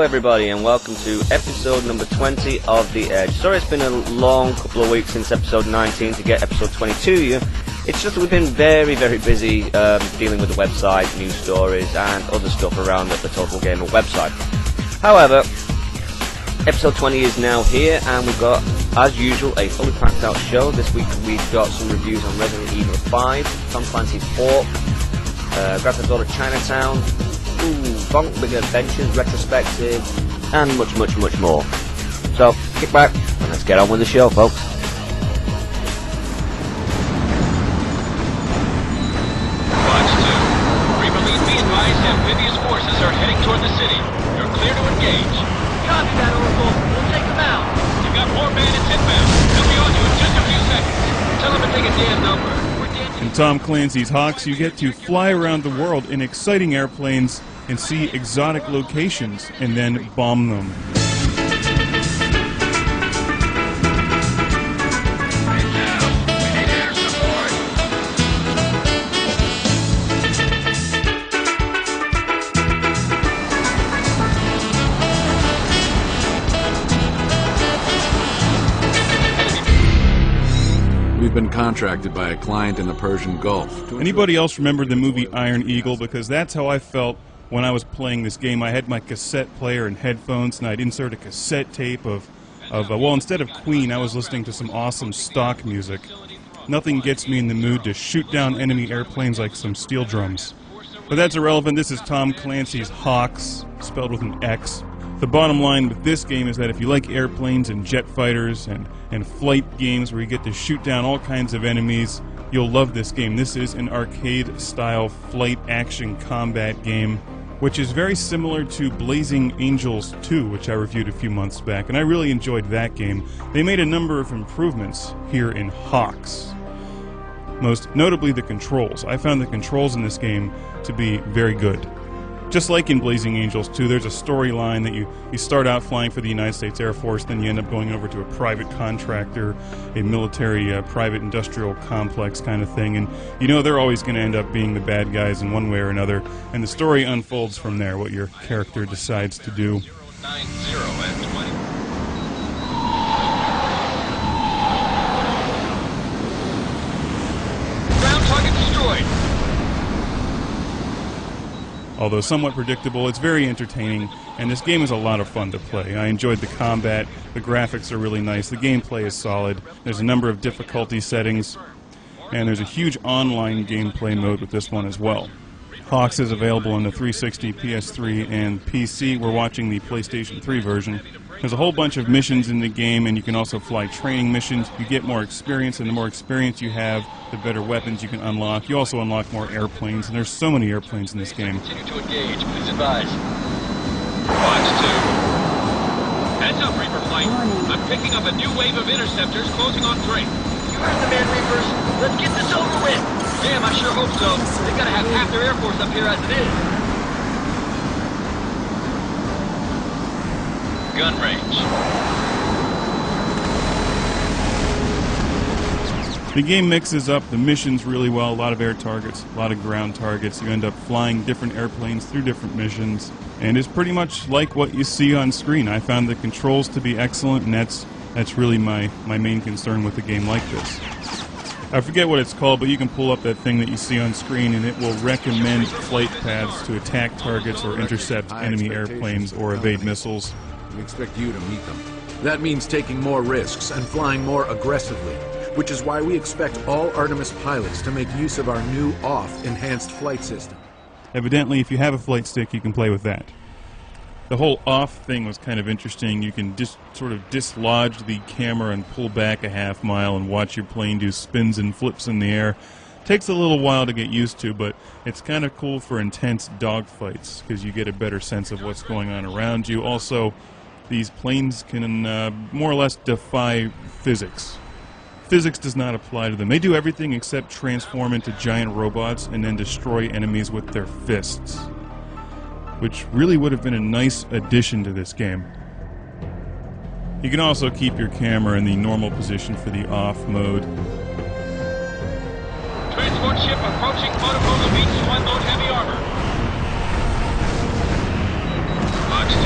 everybody, and welcome to episode number 20 of The Edge. Sorry it's been a long couple of weeks since episode 19 to get episode 22 to you. It's just we've been very busy dealing with the website, news stories, and other stuff around the Total Gamer website. However, episode 20 is now here, and we've got, as usual, a fully packed out show. This week we've got some reviews on Resident Evil 5, Tom Clancy's Hawk, Grand Theft Auto Chinatown, Bonk Big Adventures retrospective, and much more. So, kick back and let's get on with the show, folks. Watch 2. Re-release be advised, amphibious forces are heading toward the city. You're clear to engage. Copy that, Oracle. We'll take them out. You got more bandits inbound. They'll be on you in just a few seconds. Tell them to take a damn number. In Tom Clancy's Hawks, you get to fly around the world in exciting airplanes and see exotic locations and then bomb them. We've been contracted by a client in the Persian Gulf. Anybody else remember the movie Iron Eagle? Because that's how I felt when I was playing this game. I had my cassette player and headphones, and I'd insert a cassette tape of well, instead of Queen, I was listening to some awesome stock music. Nothing gets me in the mood to shoot down enemy airplanes like some steel drums. But that's irrelevant. This is Tom Clancy's Hawks, spelled with an X. The bottom line with this game is that if you like airplanes and jet fighters and flight games where you get to shoot down all kinds of enemies, you'll love this game. This is an arcade-style flight action combat game, which is very similar to Blazing Angels 2, which I reviewed a few months back, and I really enjoyed that game. They made a number of improvements here in Hawks. Most notably the controls. I found the controls in this game to be very good. Just like in Blazing Angels 2, there's a storyline that you start out flying for the United States Air Force, then you end up going over to a private contractor, a military private industrial complex kind of thing, and you know they're always going to end up being the bad guys in one way or another, and the story unfolds from there, what your character decides to do. 90 and 20. Ground target destroyed. Although somewhat predictable, it's very entertaining, and this game is a lot of fun to play. I enjoyed the combat, the graphics are really nice, the gameplay is solid, there's a number of difficulty settings, and there's a huge online gameplay mode with this one as well. Hawks is available on the 360, PS3, and PC. We're watching the PlayStation 3 version. There's a whole bunch of missions in the game, and you can also fly training missions. You get more experience, and the more experience you have, the better weapons you can unlock. You also unlock more airplanes, and there's so many airplanes in this game. Continue to engage. Please advise. Watch 2. Heads up, Reaper Flight. I'm picking up a new wave of interceptors closing on 3. You heard the man, Reapers. Let's get this over with. Damn, I sure hope so. They gotta have half their Air Force up here as it is. Gun range. The game mixes up the missions really well, a lot of air targets, a lot of ground targets. You end up flying different airplanes through different missions, and it's pretty much like what you see on screen. I found the controls to be excellent, and that's really my main concern with a game like this. I forget what it's called, but you can pull up that thing that you see on screen, and it will recommend flight paths to attack targets or intercept enemy airplanes or evade missiles. We expect you to meet them. That means taking more risks and flying more aggressively, which is why we expect all Artemis pilots to make use of our new OFF enhanced flight system. Evidently, if you have a flight stick, you can play with that. The whole off thing was kind of interesting. You can just sort of dislodge the camera and pull back a half mile and watch your plane do spins and flips in the air. Takes a little while to get used to, but it's kind of cool for intense dogfights because you get a better sense of what's going on around you. Also, these planes can more or less defy physics. Physics does not apply to them. They do everything except transform into giant robots and then destroy enemies with their fists, which really would have been a nice addition to this game. You can also keep your camera in the normal position for the off mode. Transport ship approaching Motorola Beach to unload heavy armor. Watch 2.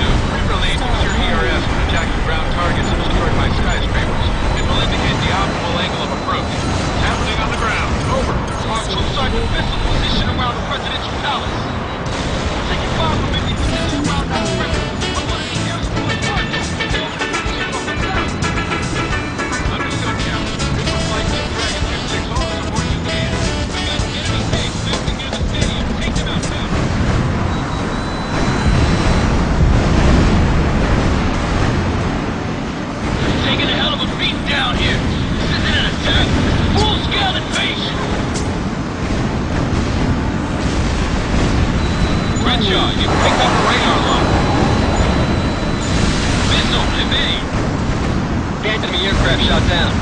aircraft shot down.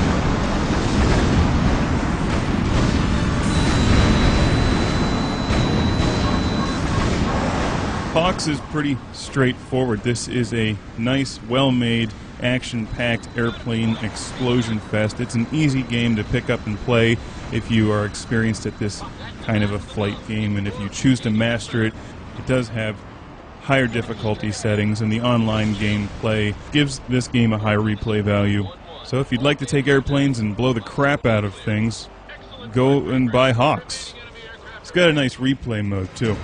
Hawks is pretty straightforward. This is a nice, well-made, action-packed airplane explosion fest. It's an easy game to pick up and play if you are experienced at this kind of a flight game, and if you choose to master it. It does have higher difficulty settings, and the online gameplay gives this game a high replay value. So if you'd like to take airplanes and blow the crap out of things, go and buy Hawks. It's got a nice replay mode too.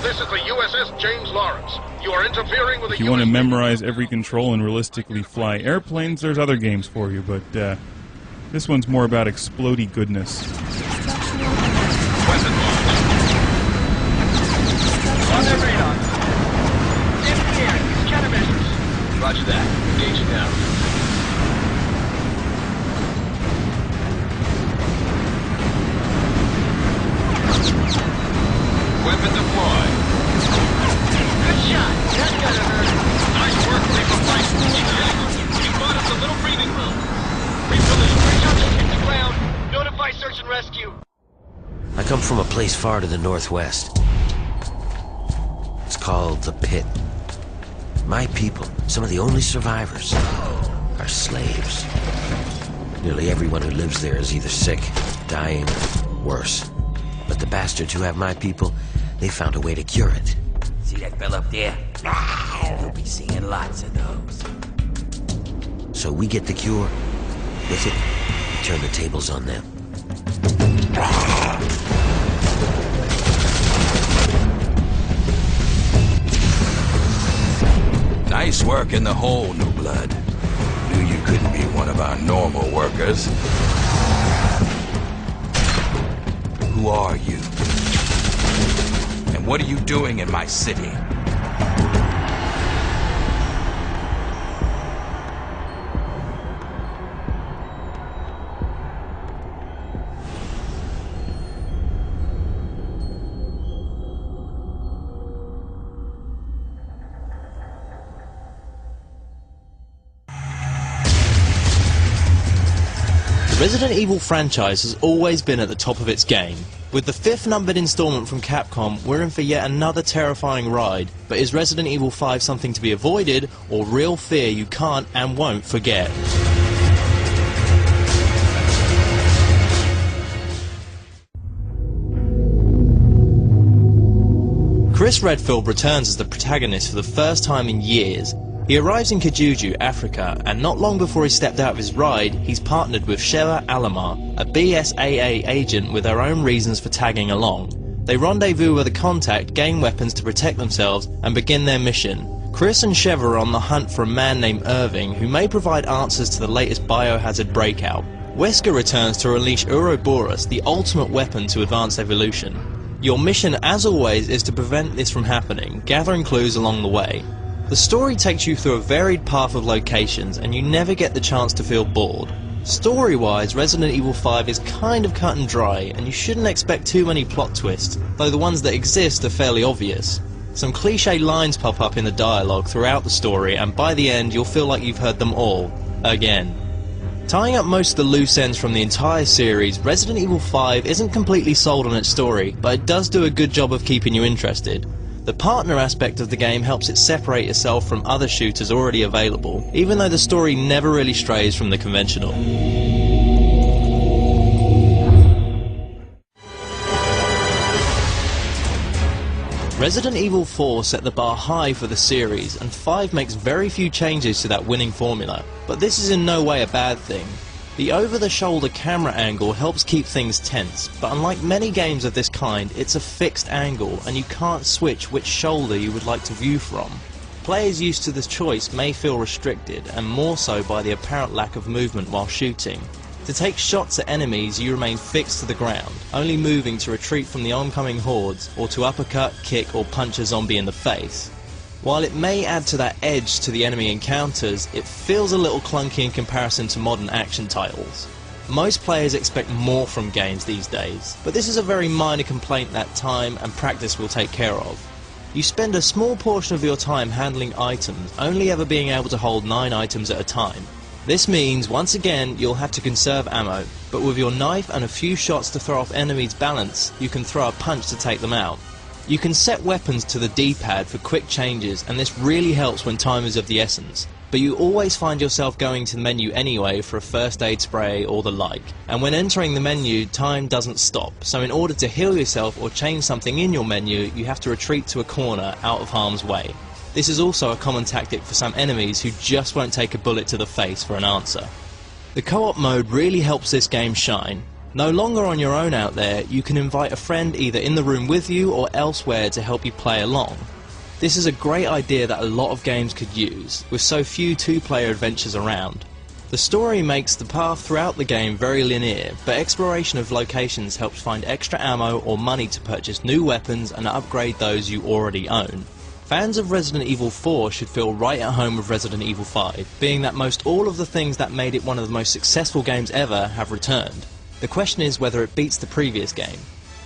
This is the USS James Lawrence. You are interfering with the If you want to memorize every control and realistically fly airplanes, there's other games for you, but this one's more about explodey goodness. Weapon launch. On their radar. Stand in the air. Use countermeasures. Roger that. Engaging now. Weapon deployed. Good shot. That's gotta hurt. Nice work, Reaper Flight. You bought us a little breathing room. Bridge up and hit the ground. Notify search and rescue. I come from a place far to the northwest. It's called the Pit. My people, some of the only survivors, are slaves. Nearly everyone who lives there is either sick, dying, or worse. But the bastards who have my people, they found a way to cure it. See that fella up there? You'll be seeing lots of those. So we get the cure. With it, we turn the tables on them. Nice work in the hole, New Blood. Knew you couldn't be one of our normal workers. Who are you? And what are you doing in my city? The Resident Evil franchise has always been at the top of its game. With the 5th numbered installment from Capcom, we're in for yet another terrifying ride. But is Resident Evil 5 something to be avoided, or real fear you can't and won't forget? Chris Redfield returns as the protagonist for the first time in years. He arrives in Kajuju, Africa, and not long before he stepped out of his ride, he's partnered with Sheva Alomar, a BSAA agent with her own reasons for tagging along. They rendezvous with a contact, gain weapons to protect themselves, and begin their mission. Chris and Sheva are on the hunt for a man named Irving, who may provide answers to the latest biohazard breakout. Wesker returns to unleash Ouroboros, the ultimate weapon to advance evolution. Your mission, as always, is to prevent this from happening, gathering clues along the way. The story takes you through a varied path of locations, and you never get the chance to feel bored. Story-wise, Resident Evil 5 is kind of cut and dry, and you shouldn't expect too many plot twists, though the ones that exist are fairly obvious. Some cliché lines pop up in the dialogue throughout the story, and by the end you'll feel like you've heard them all, again. Tying up most of the loose ends from the entire series, Resident Evil 5 isn't completely sold on its story, but it does do a good job of keeping you interested. The partner aspect of the game helps it separate itself from other shooters already available, even though the story never really strays from the conventional. Resident Evil 4 set the bar high for the series, and 5 makes very few changes to that winning formula, but this is in no way a bad thing. The over-the-shoulder camera angle helps keep things tense, but unlike many games of this kind, it's a fixed angle and you can't switch which shoulder you would like to view from. Players used to this choice may feel restricted, and more so by the apparent lack of movement while shooting. To take shots at enemies, you remain fixed to the ground, only moving to retreat from the oncoming hordes, or to uppercut, kick or punch a zombie in the face. While it may add to that edge to the enemy encounters, it feels a little clunky in comparison to modern action titles. Most players expect more from games these days, but this is a very minor complaint that time and practice will take care of. You spend a small portion of your time handling items, only ever being able to hold 9 items at a time. This means, once again, you'll have to conserve ammo, but with your knife and a few shots to throw off enemies' balance, you can throw a punch to take them out. You can set weapons to the D-pad for quick changes, and this really helps when time is of the essence. But you always find yourself going to the menu anyway for a first aid spray or the like. And when entering the menu, time doesn't stop, so in order to heal yourself or change something in your menu, you have to retreat to a corner out of harm's way. This is also a common tactic for some enemies who just won't take a bullet to the face for an answer. The co-op mode really helps this game shine. No longer on your own out there, you can invite a friend either in the room with you or elsewhere to help you play along. This is a great idea that a lot of games could use, with so few two-player adventures around. The story makes the path throughout the game very linear, but exploration of locations helps find extra ammo or money to purchase new weapons and upgrade those you already own. Fans of Resident Evil 4 should feel right at home with Resident Evil 5, being that most all of the things that made it one of the most successful games ever have returned. The question is whether it beats the previous game.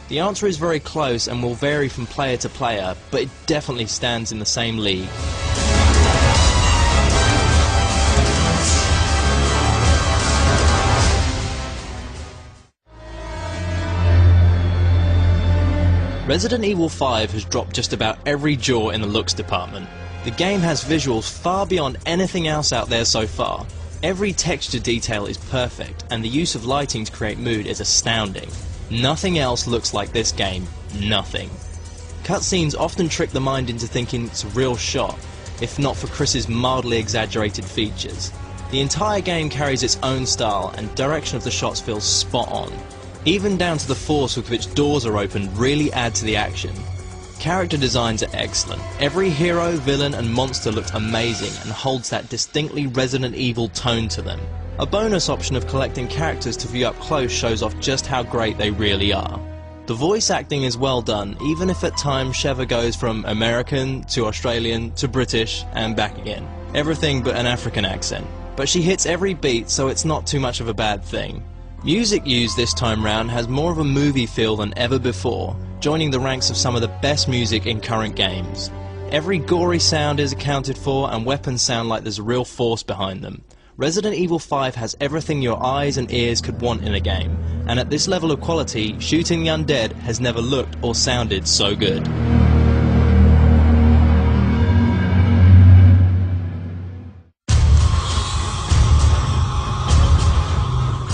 The answer is very close and will vary from player to player, but it definitely stands in the same league. Resident Evil 5 has dropped just about every jaw in the looks department. The game has visuals far beyond anything else out there so far. Every texture detail is perfect, and the use of lighting to create mood is astounding. Nothing else looks like this game. Nothing. Cutscenes often trick the mind into thinking it's a real shot, if not for Chris's mildly exaggerated features. The entire game carries its own style, and direction of the shots feels spot on. Even down to the force with which doors are opened really add to the action. Character designs are excellent. Every hero, villain and monster looks amazing and holds that distinctly Resident Evil tone to them. A bonus option of collecting characters to view up close shows off just how great they really are. The voice acting is well done, even if at times Sheva goes from American to Australian to British and back again. Everything but an African accent. But she hits every beat, so it's not too much of a bad thing. Music used this time round has more of a movie feel than ever before, joining the ranks of some of the best music in current games. Every gory sound is accounted for, and weapons sound like there's a real force behind them. Resident Evil 5 has everything your eyes and ears could want in a game, and at this level of quality, shooting the undead has never looked or sounded so good.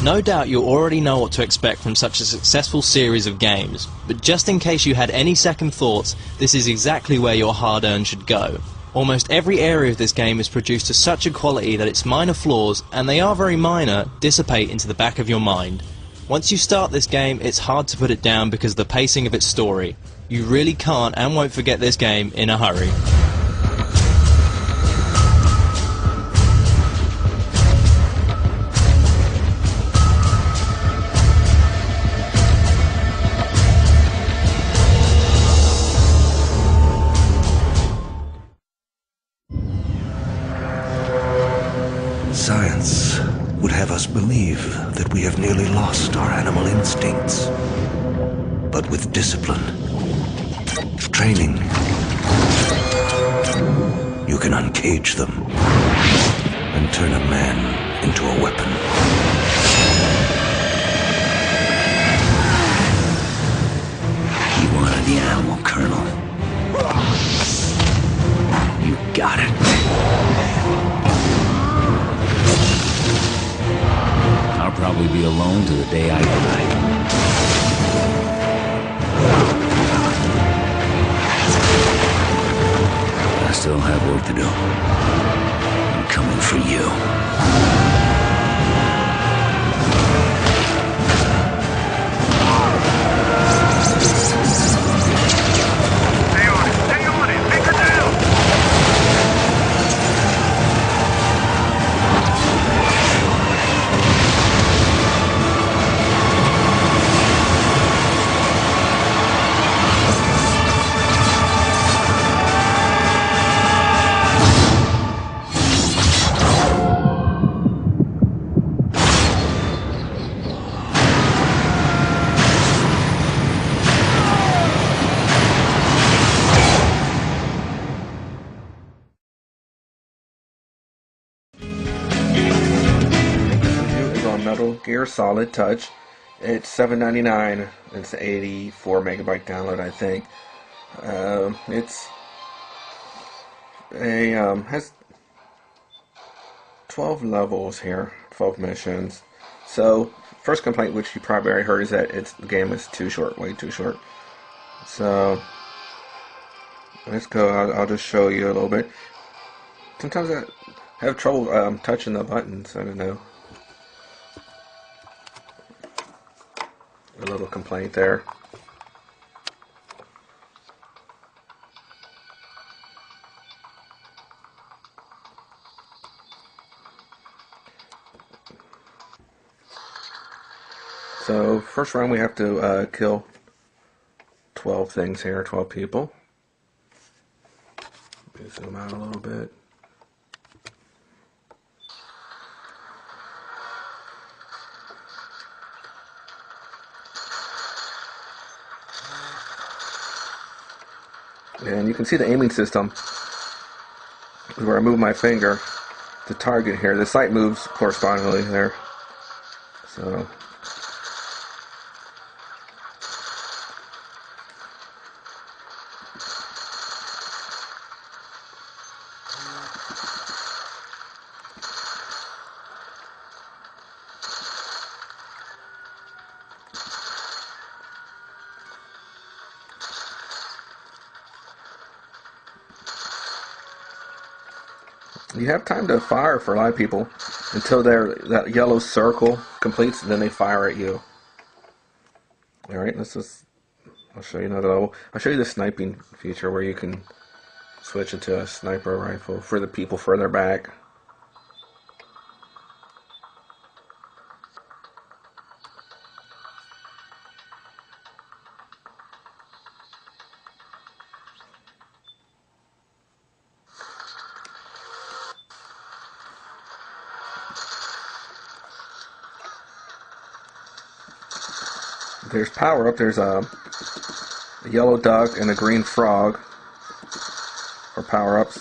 No doubt you already know what to expect from such a successful series of games, but just in case you had any second thoughts, this is exactly where your hard-earned should go. Almost every area of this game is produced to such a quality that its minor flaws, and they are very minor, dissipate into the back of your mind. Once you start this game, it's hard to put it down because of the pacing of its story. You really can't and won't forget this game in a hurry. Science would have us believe that we have nearly lost our animal instincts. But with discipline, training, you can uncage them and turn a man into a weapon. You wanted the animal, Colonel. You got it. I'll probably be alone to the day I die. I still have work to do. I'm coming for you. pure solid touch. It's $7.99. It's 84 megabyte download, I think. It's a has 12 levels here, 12 missions. So first complaint, which you probably already heard, is that the game is too short, way too short. So let's go. I'll just show you a little bit. Sometimes I have trouble touching the buttons. I don't know. A little complaint there. So first round we have to kill 12 things here, 12 people. Let me zoom out a little bit. And you can see the aiming system where I move my finger to target here. The sight moves correspondingly there. So you have time to fire for a lot of people until that yellow circle completes, and then they fire at you. Alright, I'll show you another level. I'll show you the sniping feature where you can switch into a sniper rifle for the people further back. There's power up. There's a yellow duck and a green frog for power ups.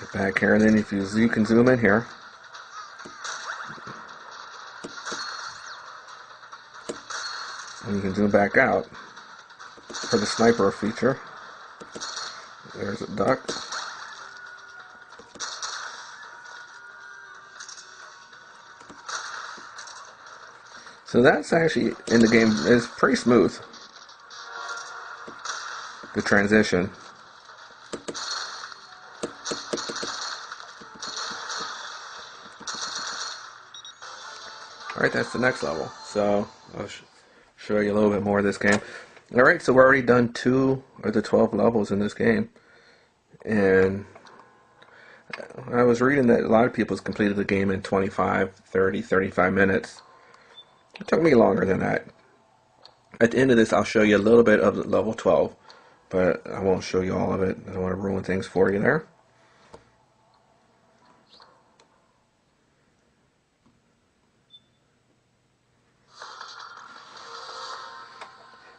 Get back here, and then if you can zoom in here. And you can zoom back out for the sniper feature. There's a duck. So that's actually, in the game, is pretty smooth. The transition. Alright, that's the next level. So, I'll show you a little bit more of this game. Alright, so we're already done 2 of the 12 levels in this game. And I was reading that a lot of people completed the game in 25, 30, 35 minutes. It took me longer than that. At the end of this, I'll show you a little bit of level 12, but I won't show you all of it. I don't want to ruin things for you there.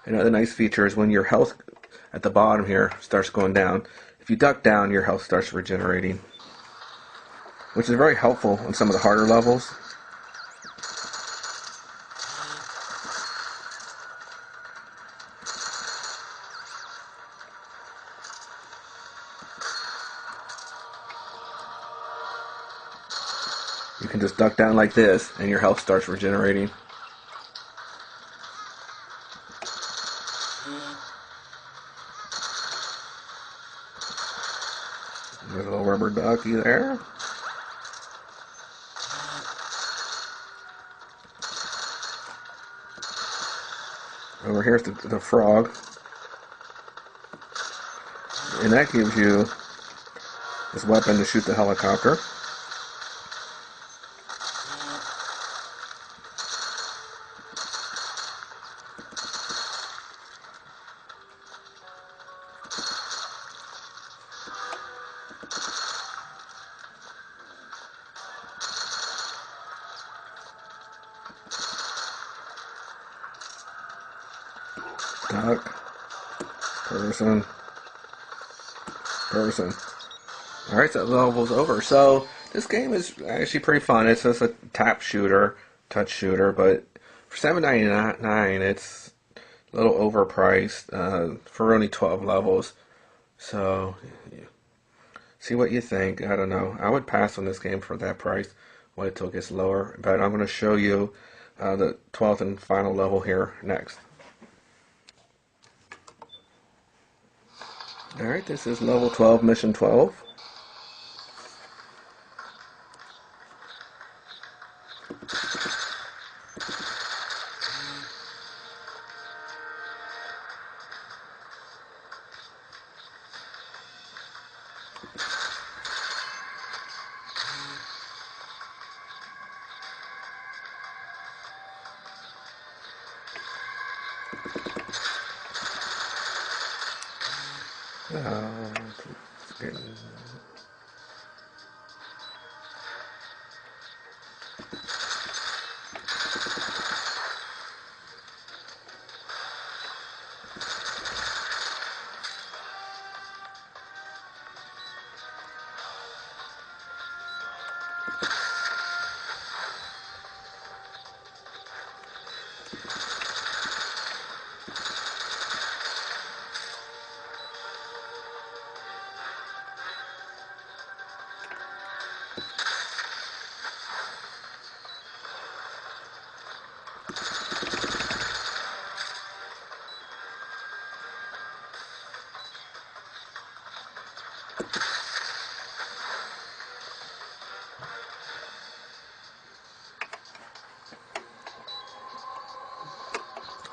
Another nice feature is when your health at the bottom here starts going down. If you duck down, your health starts regenerating, which is very helpful on some of the harder levels. You can just duck down like this, and your health starts regenerating. There's a little rubber ducky there. Over here's the frog. And that gives you this weapon to shoot the helicopter. Duck, person. Alright, so the level's over. So, this game is actually pretty fun. It's just a tap shooter, touch shooter, but for $7.99, it's a little overpriced for only 12 levels. So, see what you think. I don't know. I would pass on this game for that price. Wait till it gets lower. But I'm going to show you the 12th and final level here next. Alright, this is level 12, mission 12.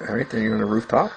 Alright, then you're on the rooftop.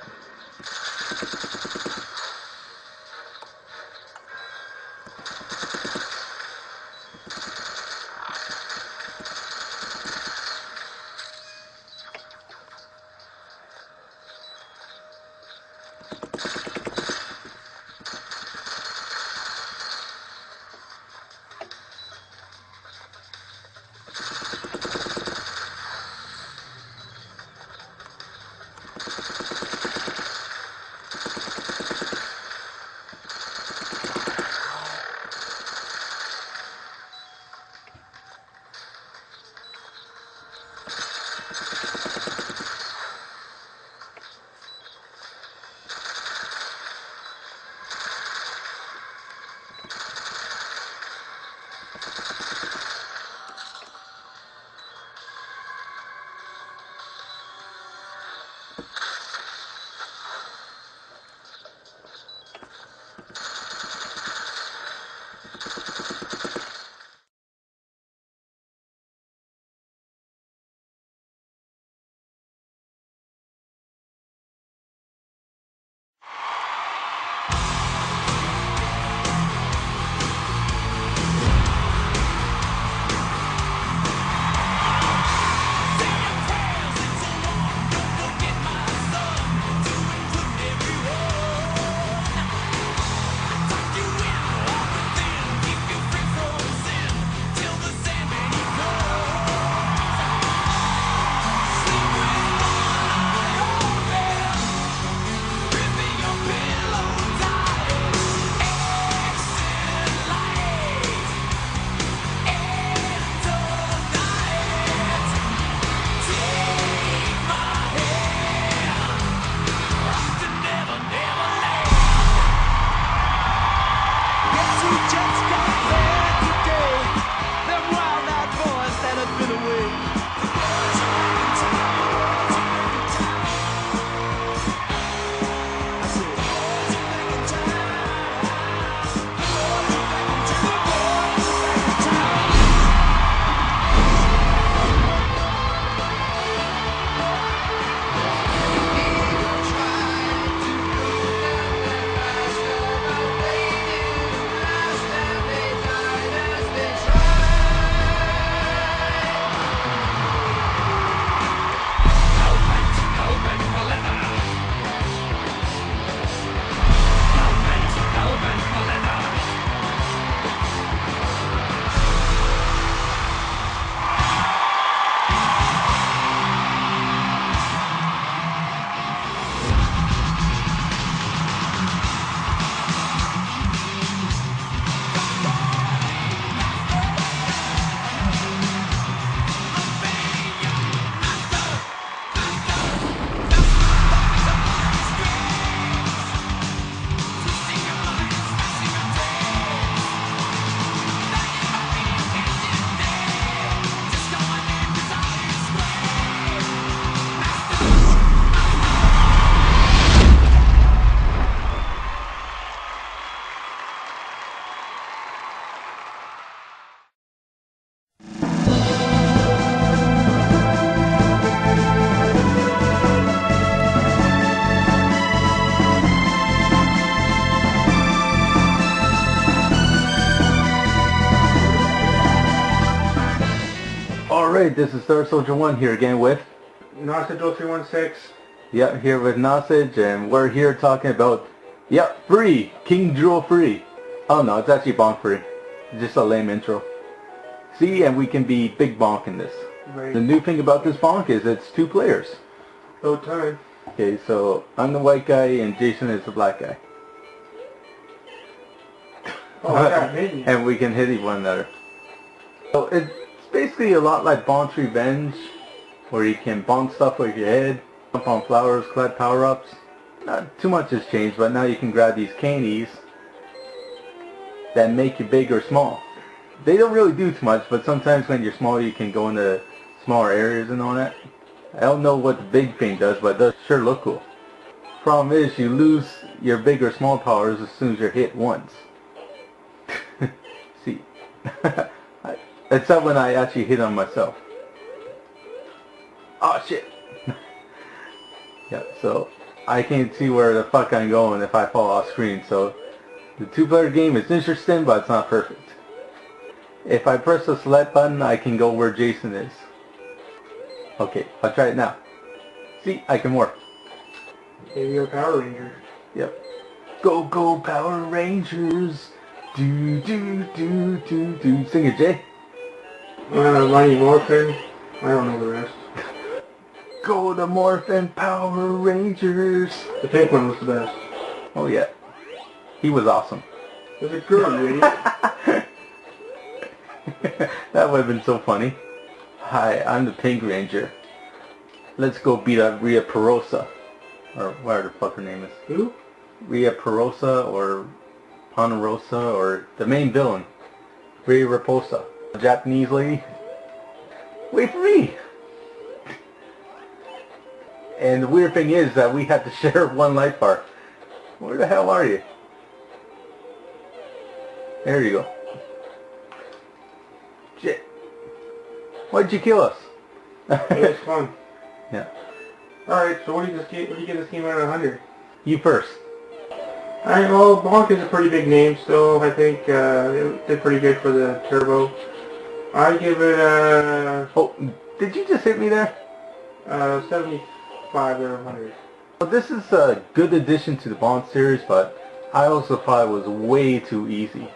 Alright, this is Star Soldier 1 here again with Nosage0316. Yep, here with Nosage, and we're here talking about, yep, free! King Drool free! Oh no, it's actually bonk free. Just a lame intro. See, and we can be big bonk in this. Right. The new thing about this bonk is it's 2 players. Oh, time. Okay, so I'm the white guy and Jason is the black guy. Oh, yeah, maybe. And we can hit one another. So it's basically a lot like Bonk's Revenge, where you can bonk stuff with your head, jump on flowers, collect power-ups. Not too much has changed, but now you can grab these candies that make you big or small. They don't really do too much, but sometimes when you're small you can go into smaller areas and all that. I don't know what the big thing does, but it does sure look cool. Problem is, you lose your big or small powers as soon as you're hit once. See. Except when I actually hit on myself. Oh shit! Yeah, so I can't see where the fuck I'm going if I fall off screen, so the 2-player game is interesting, but it's not perfect. If I press the select button, I can go where Jason is. Okay, I'll try it now. See, I can morph. Maybe you're a Power Ranger. Yep. Go, go, Power Rangers! Do, do, do, do, do. Sing it, Jay. Mighty Morphin. I don't know the rest. Go to Morphin Power Rangers! The pink one was the best. Oh yeah. He was awesome. Was it girl, you idiot? That would have been so funny. Hi, I'm the Pink Ranger. Let's go beat up Rhea Perosa. Or whatever the fuck her name is. Who? Rhea Perosa or Ponerosa or the main villain. Rhea Raposa. A Japanese lady. Wait for me! And the weird thing is that we have to share 1 life bar. Where the hell are you? There you go. Shit. Why'd you kill us? It was fun. Yeah. Alright, so what do you get this game out of 100? You first. Alright, well, Bonk is a pretty big name still. I think it did pretty good for the Turbo. I give it a... Oh, did you just hit me there? 75 out of 100. Well, this is a good addition to the Bonk series, but I also thought it was way too easy.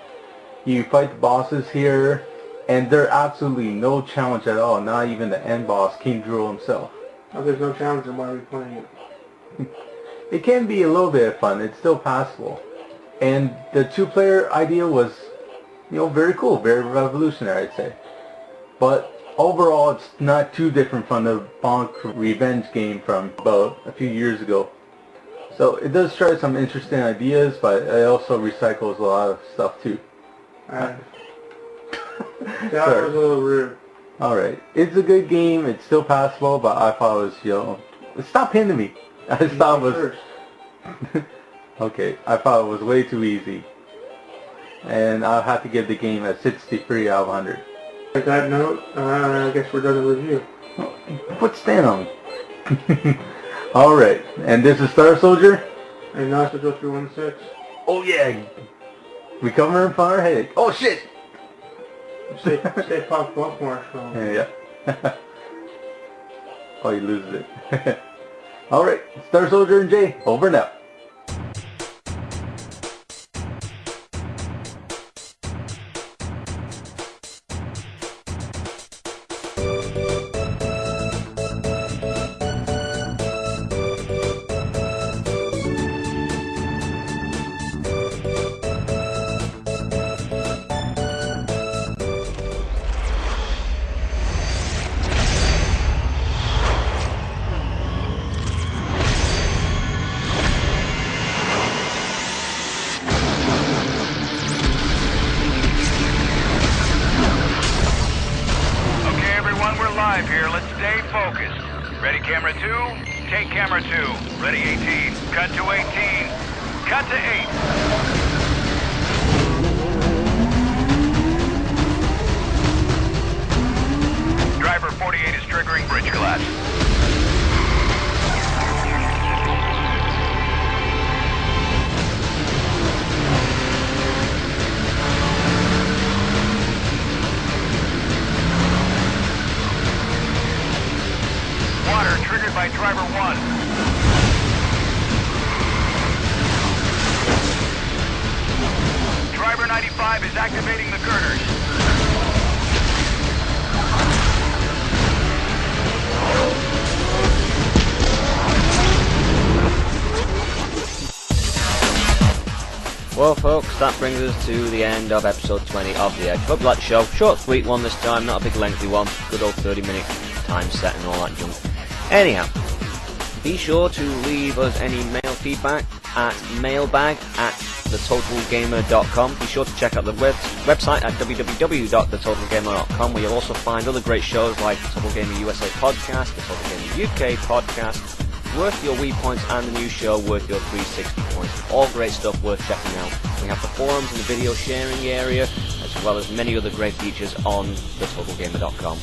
You fight the bosses here, and they're absolutely no challenge at all, not even the end boss, King Drool himself. Oh, there's no challenge, then why are we playing it? It can be a little bit of fun, it's still passable. And the 2-player idea was, you know, very cool, very revolutionary, I'd say. But overall, it's not too different from the Bonk Revenge game from about a few years ago. So it does try some interesting ideas, but it also recycles a lot of stuff too. That was a little rude. Alright, it's a good game, it's still passable, but I thought it was, you know... Stop hitting me! I thought it was... Okay, I thought it was way too easy. And I'll have to give the game a 63 out of 100. With that note, I guess we're done the review. Put stand on me. Alright, and this is Star Soldier. And Nosage0316. Oh yeah! Recovering from our headache. Oh shit! Stay pop bump marshmallow. Yeah. Oh, he loses it. Alright, Star Soldier and Jay, over and out. Live here, let's stay focused. Ready, camera 2? Take camera 2. Ready, 18. Cut to 18. Cut to 8. Driver 48 is triggering bridge collapse. by driver 1. Driver 95 is activating the girders. Well, folks, that brings us to the end of episode 20 of The Edge. Hope you like the show. Short, sweet one this time, not a big lengthy one. Good old 30-minute time set and all that junk. Anyhow, be sure to leave us any mail feedback at mailbag@thetotalgamer.com. Be sure to check out the website at www.thetotalgamer.com, where you'll also find other great shows like the Total Gamer USA podcast, the Total Gamer UK podcast, Worth Your Wii Points, and the new show Worth Your 360 Points. All great stuff worth checking out. We have the forums and the video sharing area, as well as many other great features on thetotalgamer.com.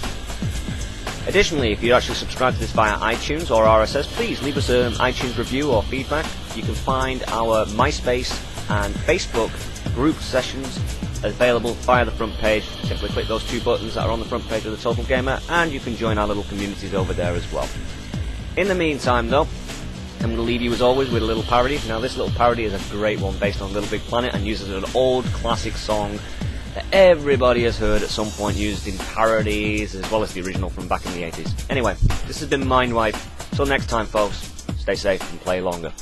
Additionally, if you actually subscribe to this via iTunes or RSS, please leave us an iTunes review or feedback. You can find our MySpace and Facebook group sessions available via the front page. Simply click those two buttons that are on the front page of the Total Gamer, and you can join our little communities over there as well. In the meantime, though, I'm going to leave you as always with a little parody. Now, this little parody is a great one based on Little Big Planet and uses an old classic song that everybody has heard at some point, used in parodies as well as the original from back in the 80s. Anyway, this has been Mindwipe. Till next time, folks, stay safe and play longer.